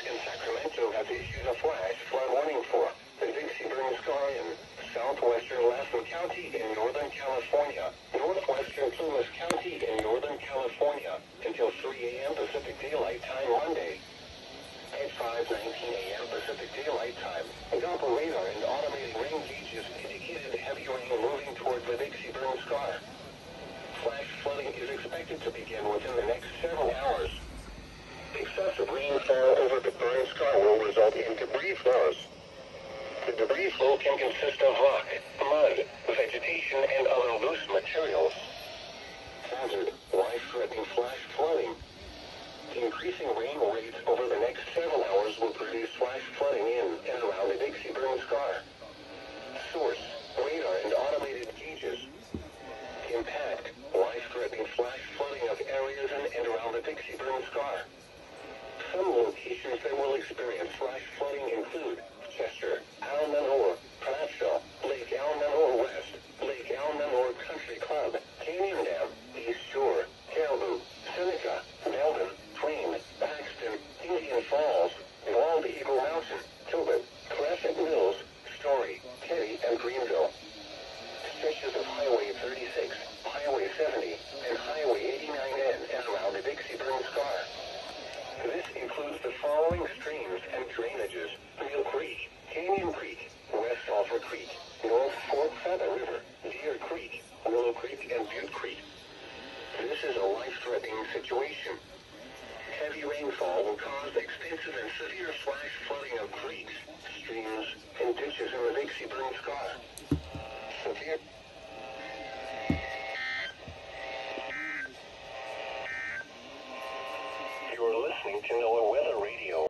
and Sacramento have issued a flash flood warning for the Dixie Burn Scar in southwestern Lassen County in Northern California, northwestern Plumas County in Northern California, until 3 a.m. Pacific Daylight Time Monday. At 5:19 a.m. Pacific Daylight Time, Doppler radar and automated rain gauges indicated heavy rain moving toward the Dixie Burn Scar. Flash flooding is expected to begin within the next several hours. Excessive rainfall over the burn scar will result in debris flows. The debris flow can consist of rock, mud, vegetation, and other loose materials. Hazard: life-threatening flash flooding. Increasing rain rates over the next several hours will produce flash flooding in and around the Dixie Burn Scar. Source: radar and automated gauges. Impact: life-threatening flash flooding of areas in and around the Dixie Burn Scar. Some locations that will experience flash flooding include Chester, Al-Manor, Prattville, Lake Al-Manor West, Lake Al-Manor Country Club, Canyon Dam, East Shore, Caribou, Seneca, Belden, Plain, Paxton, Indian Falls, Bald Eagle Mountain, Tobin, Crescent Mills, Story, Teddy, and Greenville. Stretches of Highway 36, Highway 70, and Highway 89N and around the Dixie Burn Scar. This includes the following streams and drainages: Mill Creek, Canyon Creek, West Sulphur Creek, North Fork Feather River, Deer Creek, Willow Creek, and Butte Creek. This is a life-threatening situation. Heavy rainfall will cause extensive and severe flash flooding of creeks, streams, and ditches in the Dixie Burn Scar. Severe You're listening to NOAA Weather Radio.